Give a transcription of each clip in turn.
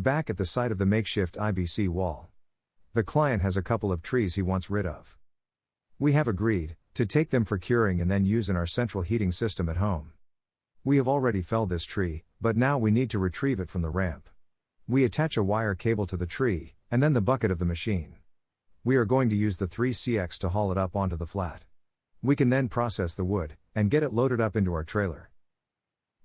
back at the site of the makeshift IBC wall. The client has a couple of trees he wants rid of. We have agreed to take them for curing and then use in our central heating system at home. We have already felled this tree, but now we need to retrieve it from the ramp. We attach a wire cable to the tree, and then the bucket of the machine. We are going to use the 3CX to haul it up onto the flat. We can then process the wood, and get it loaded up into our trailer.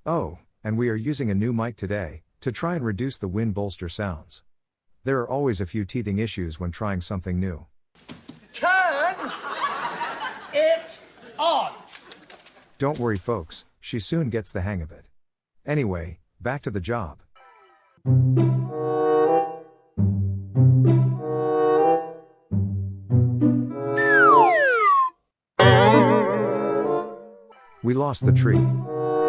Oh, and we are using a new mic today, to try and reduce the wind bolster sounds. There are always a few teething issues when trying something new. Turn it on! Don't worry folks, she soon gets the hang of it. Anyway, back to the job. We lost the tree.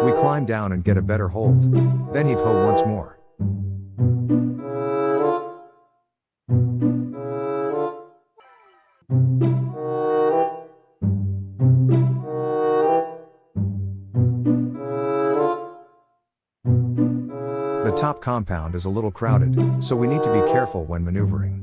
We climb down and get a better hold. Then heave ho once more. The top compound is a little crowded, so we need to be careful when maneuvering.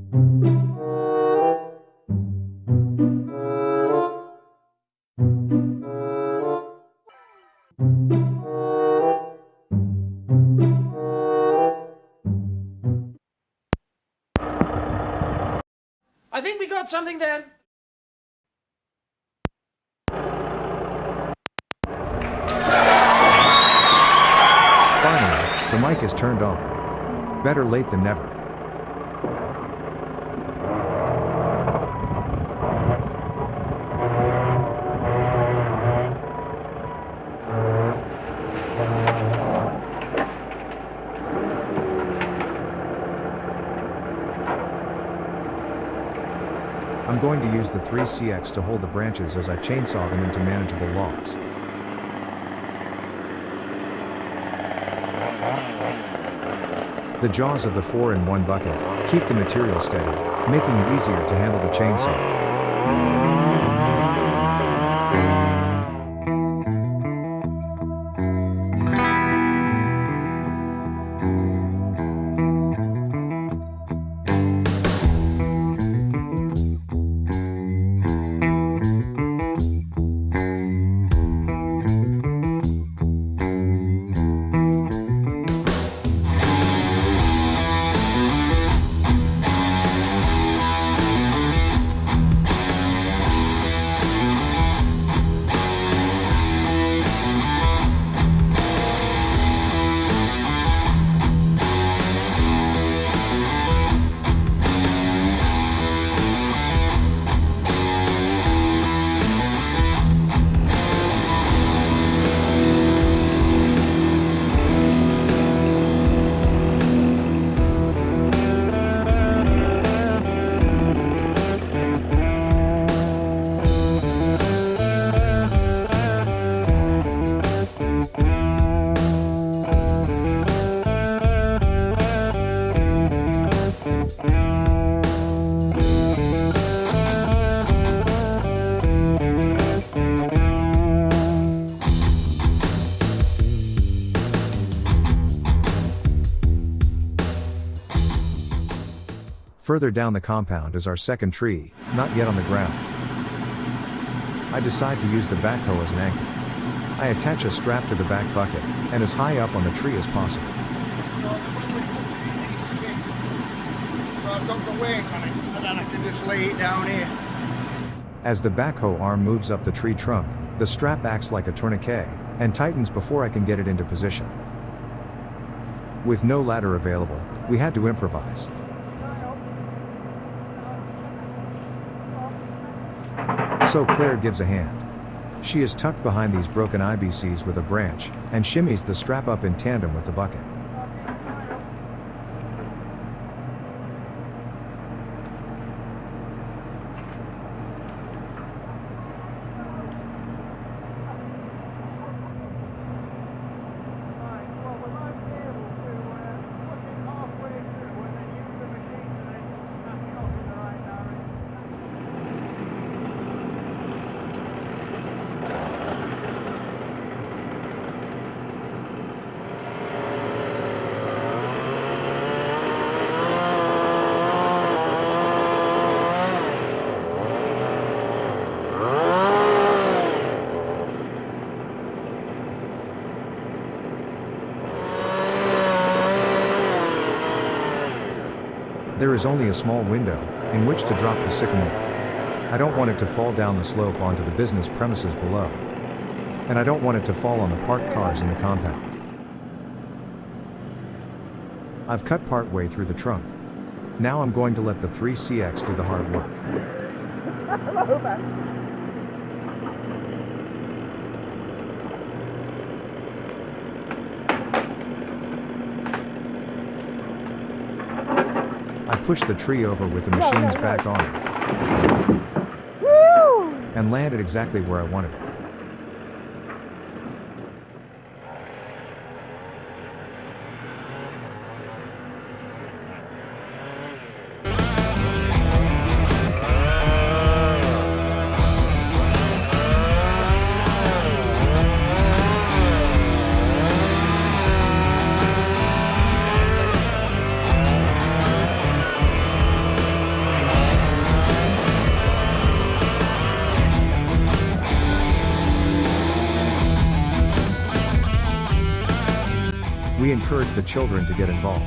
I think we got something then. Finally, the mic is turned on. Better late than never. I'm going to use the 3CX to hold the branches as I chainsaw them into manageable logs. The jaws of the 4-in-1 bucket keep the material steady, making it easier to handle the chainsaw. Further down the compound is our second tree, not yet on the ground. I decide to use the backhoe as an anchor. I attach a strap to the back bucket, and as high up on the tree as possible. So I've got the weight on it, and then I can just lay it down here. As the backhoe arm moves up the tree trunk, the strap acts like a tourniquet, and tightens before I can get it into position. With no ladder available, we had to improvise. So Claire gives a hand. She is tucked behind these broken IBCs with a branch, and shimmies the strap up in tandem with the bucket. There is only a small window, in which to drop the sycamore. I don't want it to fall down the slope onto the business premises below. And I don't want it to fall on the parked cars in the compound. I've cut part way through the trunk. Now I'm going to let the 3CX do the hard work. I push the tree over with the machines back on. And land it exactly where I wanted it. We encourage the children to get involved.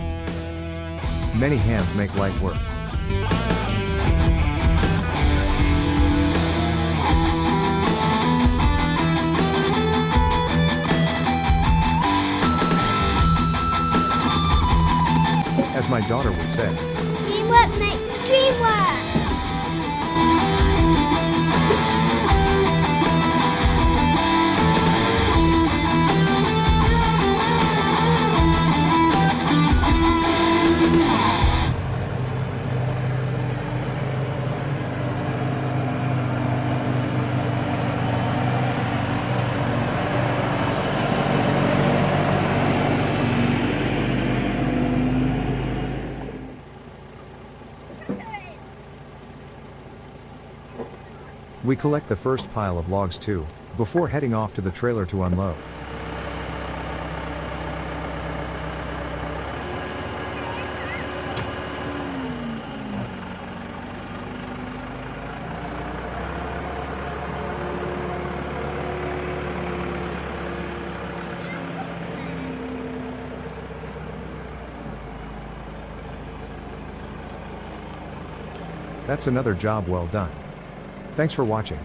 Many hands make light work. As my daughter would say, teamwork makes the dream work. We collect the first pile of logs too, before heading off to the trailer to unload. That's another job well done. Thanks for watching.